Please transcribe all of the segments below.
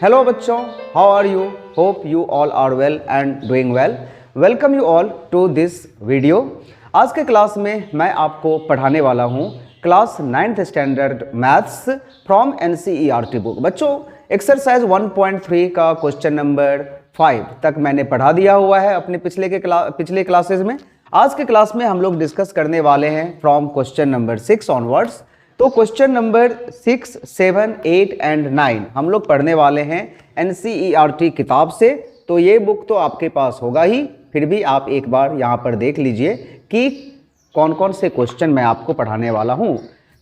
Hello बच्चों, how are you? Hope you all are well and doing well. Welcome you all to this video. आज के class में मैं आपको पढ़ाने वाला हूँ class 9th standard maths from NCERT book. बच्चों, एक्सरसाइज 1.3 का क्वेश्चन नंबर 5 तक मैंने पढ़ा दिया हुआ है अपने पिछले क्लासेज में। आज के क्लास में हम लोग डिस्कस करने वाले हैं फ्रॉम क्वेश्चन नंबर 6 ऑनवर्ड्स। तो क्वेश्चन नंबर 6, 7, 8 एंड 9 हम लोग पढ़ने वाले हैं NCERT किताब से। तो ये बुक तो आपके पास होगा ही, फिर भी आप एक बार यहाँ पर देख लीजिए कि कौन कौन से क्वेश्चन मैं आपको पढ़ाने वाला हूँ।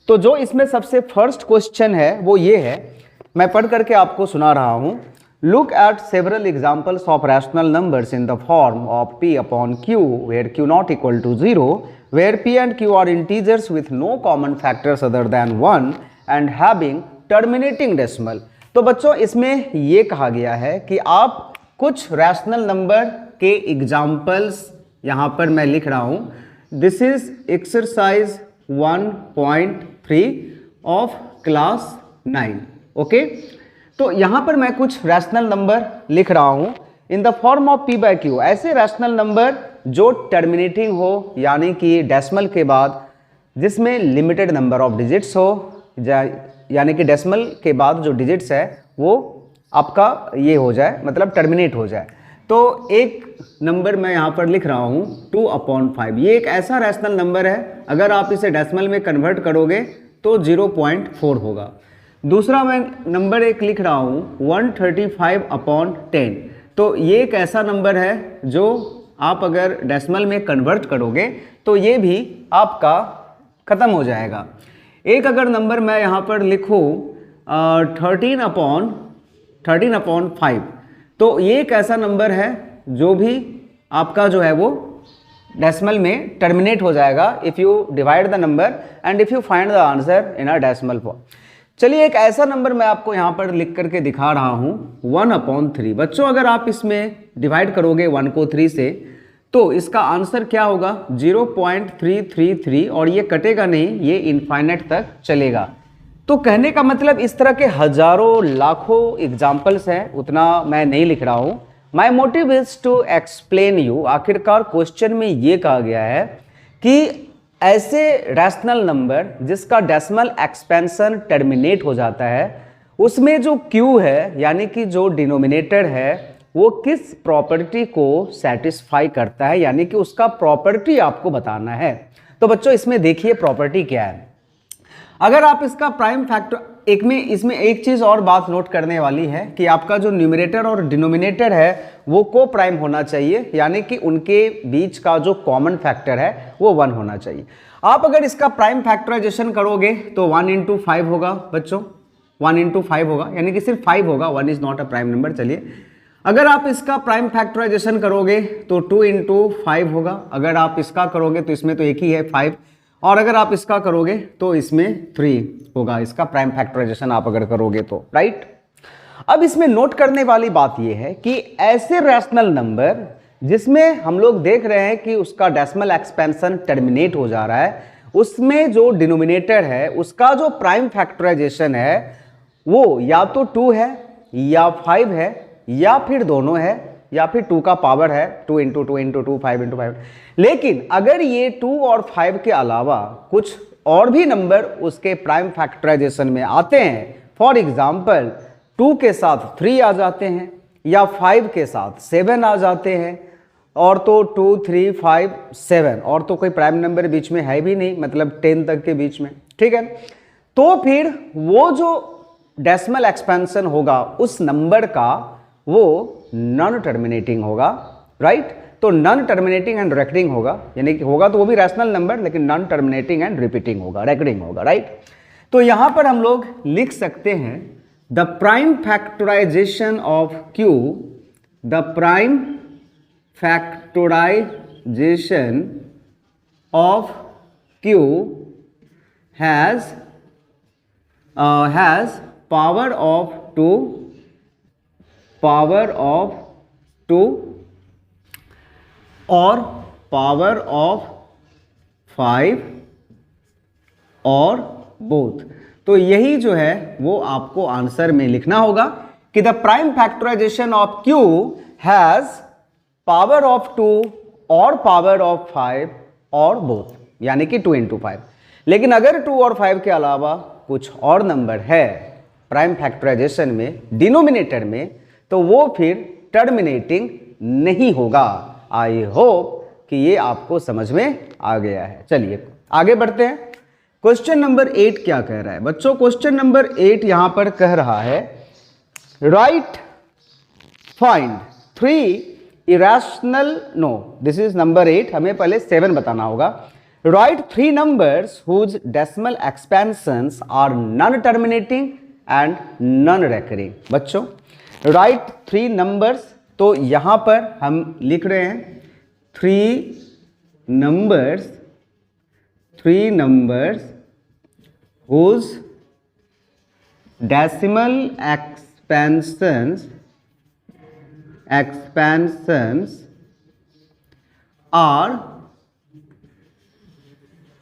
तो जो इसमें सबसे फर्स्ट क्वेश्चन है वो ये है, मैं पढ़ करके आपको सुना रहा हूँ। Look at several examples of rational numbers in the form of P upon Q where Q not equal to 0, where P and Q are integers with no common factors other than 1 and having terminating decimal। तो बच्चों, इसमें ये कहा गया है कि आप कुछ रैशनल नंबर के एग्जाम्पल्स यहाँ पर मैं लिख रहा हूँ। This is exercise 1.3 of class 9। Okay, तो यहाँ पर मैं कुछ रैशनल नंबर लिख रहा हूँ in the form of P by Q। ऐसे रैशनल नंबर जो टर्मिनेटिंग हो, यानी कि डेसिमल के बाद, जिसमें लिमिटेड नंबर ऑफ डिजिट्स हो, यानी कि डेसिमल के बाद जो डिजिट्स है वो आपका ये हो जाए, मतलब टर्मिनेट हो जाए। तो एक नंबर मैं यहाँ पर लिख रहा हूँ 2/5। ये एक ऐसा रैशनल नंबर है, अगर आप इसे डेसिमल में कन्वर्ट करोगे तो 0.4 होगा। दूसरा मैं नंबर एक लिख रहा हूँ 135/10। तो ये एक ऐसा नंबर है जो आप अगर डेसिमल में कन्वर्ट करोगे तो ये भी आपका ख़त्म हो जाएगा। एक अगर नंबर मैं यहाँ पर लिखूँ 13/5, तो ये एक ऐसा नंबर है जो भी आपका जो है वो डेसिमल में टर्मिनेट हो जाएगा if you divide the number and if you find the answer in a decimal form. चलिए, एक ऐसा नंबर मैं आपको यहाँ पर लिख करके दिखा रहा हूँ 1/3। बच्चों, अगर आप इसमें डिवाइड करोगे 1 को 3 से तो इसका आंसर क्या होगा 0.333, और ये कटेगा नहीं, ये इनफाइनाइट तक चलेगा। तो कहने का मतलब इस तरह के हजारों लाखों एग्जाम्पल्स हैं, उतना मैं नहीं लिख रहा हूँ। My motive is to explain you. आखिरकार क्वेश्चन में ये कहा गया है कि ऐसे रैशनल नंबर जिसका डेसिमल एक्सपेंशन टर्मिनेट हो जाता है, उसमें जो Q है, यानी कि जो डिनोमिनेटर है, वो किस प्रॉपर्टी को सेटिस्फाई करता है, यानी कि उसका प्रॉपर्टी आपको बताना है। तो बच्चों, इसमें देखिए प्रॉपर्टी क्या है। अगर आप इसका प्राइम फैक्टर इसमें एक चीज और बात नोट करने वाली है कि आपका जो न्यूमरेटर और डिनोमिनेटर है वो को प्राइम होना चाहिए, यानी कि उनके बीच का जो कॉमन फैक्टर है वो 1 होना चाहिए। आप अगर इसका प्राइम फैक्टराइजेशन करोगे तो 1 into 5 होगा बच्चों, 1 into 5 होगा, यानी कि सिर्फ 5 होगा, 1 is not a prime number. चलिए, अगर आप इसका प्राइम फैक्टराइजेशन करोगे तो 2 into 5 होगा। अगर आप इसका करोगे तो इसमें तो एक ही है 5, और अगर आप इसका करोगे तो इसमें 3 होगा, इसका प्राइम फैक्टराइजेशन आप अगर करोगे तो, राइट। अब इसमें नोट करने वाली बात यह है कि ऐसे रैशनल नंबर जिसमें हम लोग देख रहे हैं कि उसका डेसिमल एक्सपेंशन टर्मिनेट हो जा रहा है, उसमें जो डिनोमिनेटर है उसका जो प्राइम फैक्टराइजेशन है वो या तो 2 है या 5 है या फिर दोनों है, या फिर 2 का पावर है, 2 into 2 into 2, 5 into 5। लेकिन अगर ये 2 और 5 के अलावा कुछ और भी नंबर उसके प्राइम फैक्टराइजेशन में आते हैं, फॉर एग्जाम्पल 2 के साथ 3 आ जाते हैं या 5 के साथ 7 आ जाते हैं, और तो 2, 3, 5, 7, और तो कोई प्राइम नंबर बीच में है भी नहीं, मतलब 10 तक के बीच में, ठीक है। तो फिर वो जो डेसिमल एक्सपेंशन होगा उस नंबर का वो नॉन टर्मिनेटिंग होगा, राइट। तो नॉन टर्मिनेटिंग एंड रेकरिंग होगा, यानी कि होगा तो वो भी रैशनल नंबर, लेकिन नॉन टर्मिनेटिंग एंड रिपीटिंग होगा, रेकरिंग होगा, राइट। तो यहां पर हम लोग लिख सकते हैं the prime factorisation of Q, the prime factorisation of Q has power of 2 और पावर ऑफ 5 और बोथ। तो यही जो है वो आपको आंसर में लिखना होगा कि the prime factorisation of q has power of 2 और पावर ऑफ 5 और बोथ, यानी कि 2 into 5। लेकिन अगर 2 और 5 के अलावा कुछ और नंबर है प्राइम फैक्टराइजेशन में डिनोमिनेटर में, तो वो फिर टर्मिनेटिंग नहीं होगा। आई होप कि ये आपको समझ में आ गया है। चलिए आगे बढ़ते हैं। क्वेश्चन नंबर 8 क्या कह रहा है बच्चों? क्वेश्चन नंबर 8 यहां पर कह रहा है right find 3 irrational, no this is number 8, हमें पहले 7 बताना होगा। Right 3 numbers whose decimal expansions are non terminating and non recurring. बच्चों राइट 3 नंबर्स, तो यहां पर हम लिख रहे हैं 3 numbers whose decimal expansions are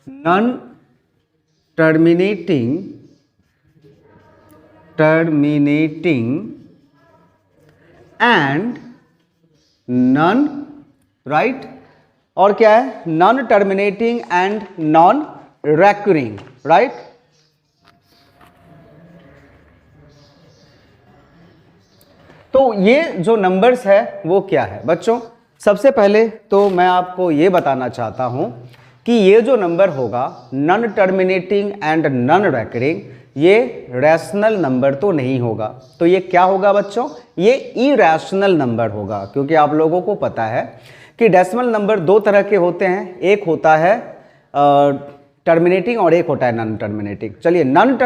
non-terminating and none, right, और क्या है? Non terminating and non recurring, right. तो ये जो नंबर्स है वो क्या है बच्चों? सबसे पहले तो मैं आपको ये बताना चाहता हूं कि ये जो नंबर होगा non terminating and non recurring, ये रैशनल नंबर तो नहीं होगा। तो ये क्या होगा बच्चों? ये इरैशनल नंबर होगा, क्योंकि आप लोगों को पता है कि डेसिमल नंबर 2 तरह के होते हैं, एक होता है टर्मिनेटिंग और एक होता है नॉन टर्मिनेटिंग। चलिए नॉन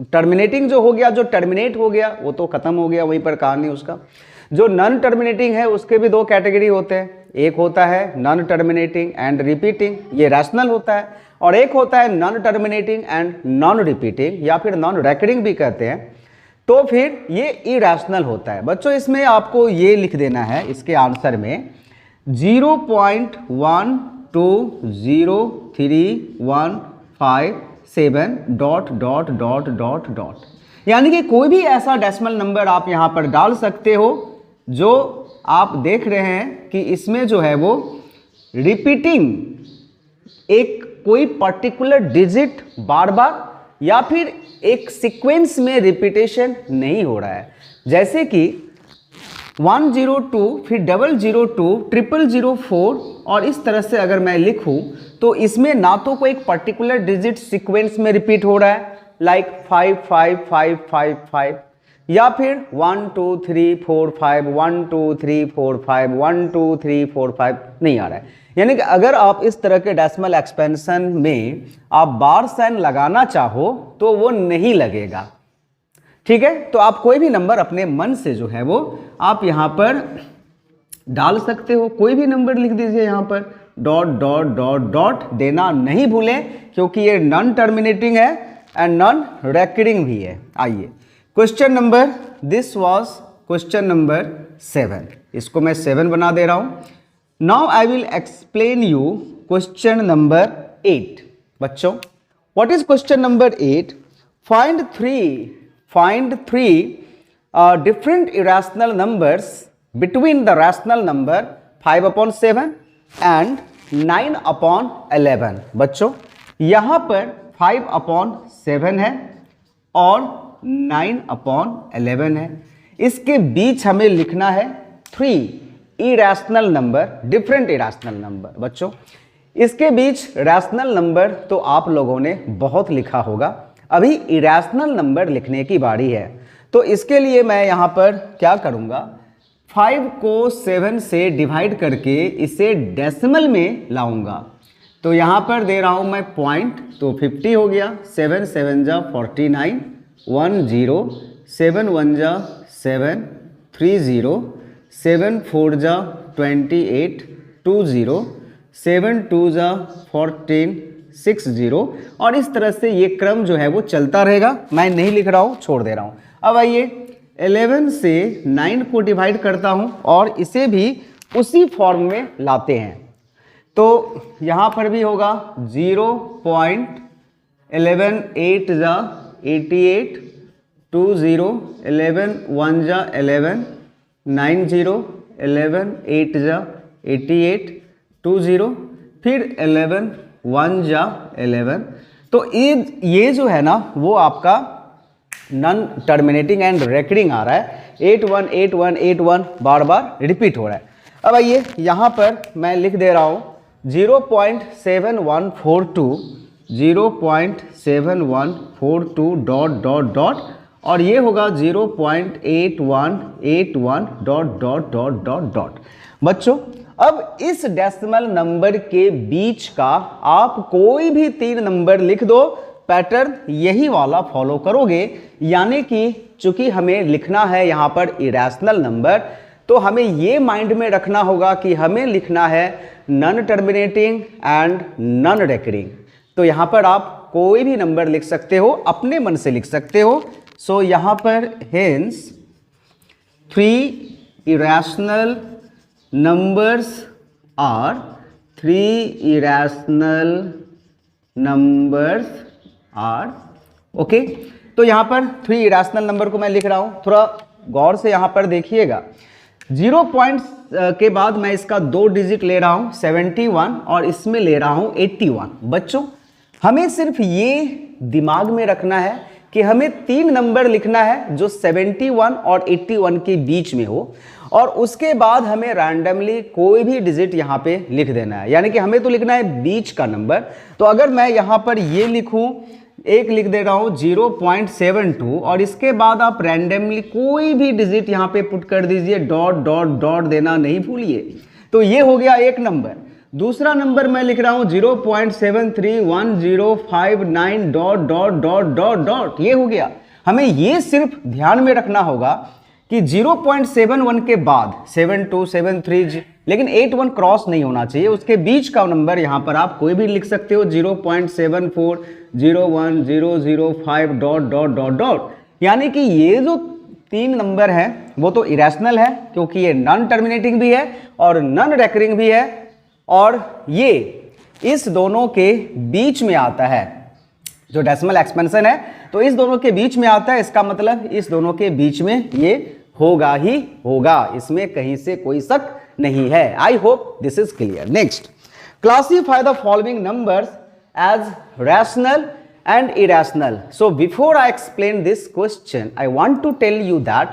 टर्मिनेटिंग जो हो गया, जो टर्मिनेट हो गया वो तो खत्म हो गया, वहीं पर कहानी उसका। जो नॉन टर्मिनेटिंग है उसके भी 2 कैटेगरी होते हैं, एक होता है नॉन टर्मिनेटिंग एंड रिपीटिंग, ये रैशनल होता है, और एक होता है non terminating and non repeating या फिर नॉन रेकरिंग भी कहते हैं। तो फिर ये इरैशनल होता है। बच्चों इसमें आपको ये लिख देना है इसके आंसर में 0.1203157 ... यानी कि कोई भी ऐसा डेसिमल नंबर आप यहां पर डाल सकते हो जो आप देख रहे हैं कि इसमें जो है वो रिपीटिंग एक कोई पर्टिकुलर डिजिट बार बार या फिर एक सीक्वेंस में रिपीटेशन नहीं हो रहा है। जैसे कि 102 फिर 002 004 और इस तरह से अगर मैं लिखूं तो इसमें ना तो कोई एक पर्टिकुलर डिजिट सीक्वेंस में रिपीट हो रहा है लाइक 55555 या फिर 1 2 3 4 5 1 2 3 4 5 1 2 3 4 5 नहीं आ रहा है। यानी कि अगर आप इस तरह के डेसिमल एक्सपेंशन में आप बार साइन लगाना चाहो तो वो नहीं लगेगा, ठीक है। तो आप कोई भी नंबर अपने मन से जो है वो आप यहां पर डाल सकते हो, कोई भी नंबर लिख दीजिए यहां पर, डॉट डॉट डॉट डॉट देना नहीं भूलें, क्योंकि ये नॉन टर्मिनेटिंग है एंड नॉन रेकरिंग भी है। आइए question number, this was question number 7, इसको मैं 7 बना दे रहा हूं। Now I will explain you question number 8। बच्चों what is question number 8? Find three different irrational numbers between the rational number 5/7 and 9/11। बच्चों यहां पर 5/7 है और 9/11 है, इसके बीच हमें लिखना है 3 irrational number, different irrational number. बच्चों इसके बीच रैशनल नंबर तो आप लोगों ने बहुत लिखा होगा, अभी इरैशनल नंबर लिखने की बारी है। तो इसके लिए मैं यहां पर क्या करूंगा, 5 को 7 से डिवाइड करके इसे डेसिमल में लाऊंगा। तो यहां पर दे रहा हूं मैं पॉइंट, तो 50 हो गया, 7 7 जा 49, 1 0, 7 1 जा 7, 3 0, 7 4 जा 28, 2 0, 7 2 जा 14, 6 0, और इस तरह से ये क्रम जो है वो चलता रहेगा। मैं नहीं लिख रहा हूं, छोड़ दे रहा हूं। अब आइए 11 से 9 को डिवाइड करता हूं और इसे भी उसी फॉर्म में लाते हैं। तो यहां पर भी होगा 0.11 8 जा 88, 20, 11 1 जा 11, 9 0, 11 8 जा 88, 20, फिर 11 1 जा 11। तो ये जो है ना वो आपका नॉन टर्मिनेटिंग एंड रेकरिंग आ रहा है, 8 1 8 1 8 1 बार बार रिपीट हो रहा है। अब आइए यहाँ पर मैं लिख दे रहा हूँ 0.7142, 0.7142 डॉट डॉट डॉट, और ये होगा 0.8181 dot dot dot dot dot. बच्चों अब इस डेसिमल नंबर के बीच का आप कोई भी 3 नंबर लिख दो, पैटर्न यही वाला फॉलो करोगे। यानी कि चूंकि हमें लिखना है यहाँ पर इरेशनल नंबर, तो हमें ये माइंड में रखना होगा कि हमें लिखना है non terminating and non recurring. तो यहाँ पर आप कोई भी नंबर लिख सकते हो, अपने मन से लिख सकते हो। सो यहाँ पर hence 3 irrational numbers are 3 irrational numbers are okay. तो यहाँ पर 3 irrational नंबर को मैं लिख रहा हूँ, थोड़ा गौर से यहाँ पर देखिएगा। 0 पॉइंट्स के बाद मैं इसका 2 डिजिट ले रहा हूँ 71 और इसमें ले रहा हूँ 81। बच्चों हमें सिर्फ ये दिमाग में रखना है कि हमें 3 नंबर लिखना है जो 71 और 81 के बीच में हो, और उसके बाद हमें रैंडमली कोई भी डिजिट यहाँ पे लिख देना है। यानी कि हमें तो लिखना है बीच का नंबर। तो अगर मैं यहाँ पर ये लिखूँ, एक लिख दे रहा हूँ 0.72, और इसके बाद आप रैंडमली कोई भी डिजिट यहाँ पे पुट कर दीजिए, डॉट डॉट डॉट देना नहीं भूलिए। तो ये हो गया एक नंबर। दूसरा नंबर मैं लिख रहा हूँ 0.731059 dot dot dot dot dot, ये हो गया। हमें ये सिर्फ ध्यान में रखना होगा कि 0.71 के बाद 72, 73, लेकिन 81 क्रॉस नहीं होना चाहिए। उसके बीच का नंबर यहाँ पर आप कोई भी लिख सकते हो, 0.74010005 डॉट डॉट डॉट डॉट। यानी कि ये जो 3 नंबर है वो तो इरेशनल है, क्योंकि ये नॉन टर्मिनेटिंग भी है और नॉन रेकरिंग भी है, और ये इस दोनों के बीच में आता है। जो डेसिमल एक्सपेंशन है तो इस दोनों के बीच में आता है, इसका मतलब इस दोनों के बीच में ये होगा ही होगा, इसमें कहीं से कोई शक नहीं है। I hope this is clear. Next, classify the following numbers as rational and irrational. So before I explain this question I want to tell you that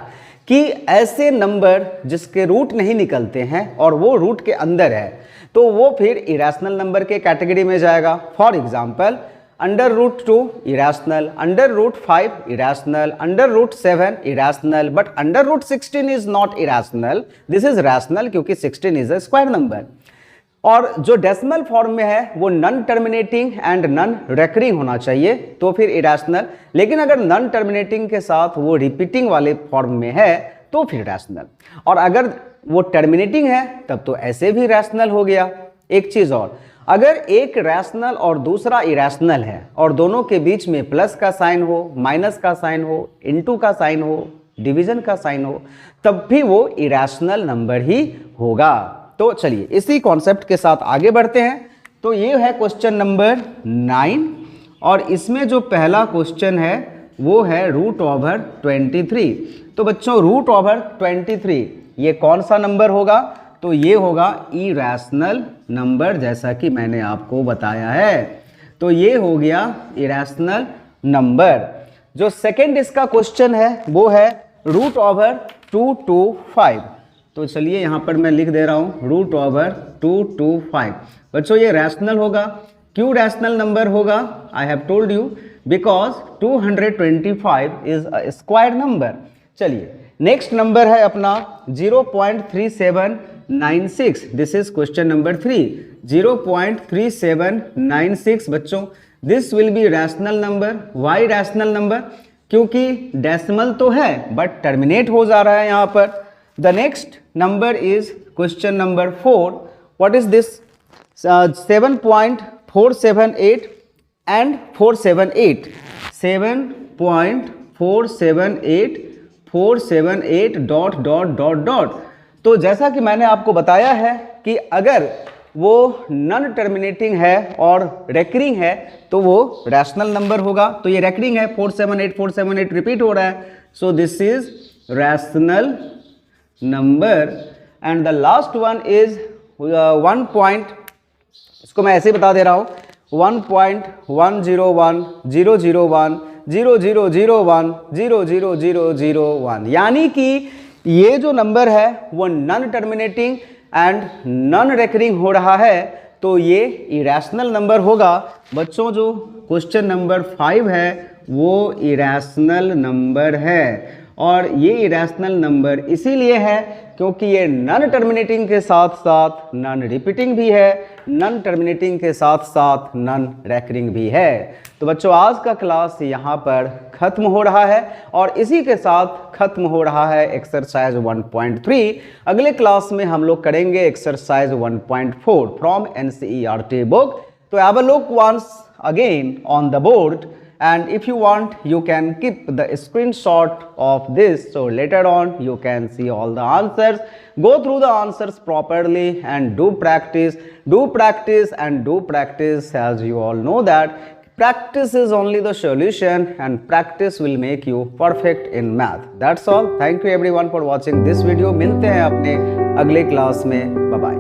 कि ऐसे नंबर जिसके रूट नहीं निकलते हैं और वो रूट के अंदर है, तो वो फिर इरेशनल नंबर के कैटेगरी में जाएगा। For example √2 irrational, √5 irrational, √7 irrational, but √16 is not irrational. This is rational क्योंकि 16 is a square number। और जो डेसिमल फॉर्म में है वो non terminating and non recurring होना चाहिए, तो फिर इरेशनल। लेकिन अगर नॉन टर्मिनेटिंग के साथ वो रिपीटिंग वाले फॉर्म में है तो फिर रैशनल, और अगर वो टर्मिनेटिंग है तब तो ऐसे भी रैशनल हो गया। एक चीज और, अगर एक रैशनल और दूसरा इरेशनल है और दोनों के बीच में प्लस का साइन हो, माइनस का साइन हो, इनटू का साइन हो, डिवीजन का साइन हो, तब भी वो इरेशनल नंबर ही होगा। तो चलिए इसी कॉन्सेप्ट के साथ आगे बढ़ते हैं। तो ये है क्वेश्चन नंबर 9, और इसमें जो पहला क्वेश्चन है वो है √23। तो बच्चों √23 ये कौन सा नंबर होगा? तो ये होगा इरेशनल नंबर, जैसा कि मैंने आपको बताया है। तो ये हो गया इरेशनल नंबर। जो सेकंड इसका क्वेश्चन है वो है √225। तो चलिए यहाँ पर मैं लिख दे रहा हूँ √225। बच्चों ये रैशनल होगा। क्यों रैशनल नंबर होगा? I have told you, because 225 is a square number. चलिए नेक्स्ट नंबर है अपना 0.3796। This is question number 3, 0.3796। बच्चों this will be rational number. Why rational number? क्योंकि डेसिमल तो है बट टर्मिनेट हो जा रहा है यहाँ पर। The next number is question number 4। What is this? 7.478 and 478, 7.478 478 dot dot dot dot. तो जैसा कि मैंने आपको बताया है कि अगर वो नॉन टर्मिनेटिंग है और रेकरिंग है तो वो रैशनल नंबर होगा। तो ये रेकरिंग है, 478 रिपीट हो रहा है, so this is rational number. And the last one is 1 point, इसको मैं ऐसे ही बता दे रहा हूँ, 1.101010001000001, यानी कि ये जो नंबर है वो non terminating and non recurring हो रहा है, तो ये इरेशनल नंबर होगा। बच्चों जो क्वेश्चन नंबर 5 है वो इरेशनल नंबर है, और ये इरेशनल नंबर इसीलिए है क्योंकि ये नॉन टर्मिनेटिंग के साथ साथ नॉन रिपीटिंग भी है, नॉन टर्मिनेटिंग के साथ साथ नॉन रेकरिंग भी है। तो बच्चों आज का क्लास यहाँ पर खत्म हो रहा है और इसी के साथ खत्म हो रहा है एक्सरसाइज 1.3। अगले क्लास में हम लोग करेंगे एक्सरसाइज 1.4 फ्रॉम NCERT बुक। तो have a look once again on the board, and if you want you can keep the screenshot of this, so later on you can see all the answers. Go through the answers properly and do practice and do practice, as you all know that practice is only the solution and practice will make you perfect in math. That's all. Thank you everyone for watching this video. मिलते हैं अपने अगले class में, bye bye.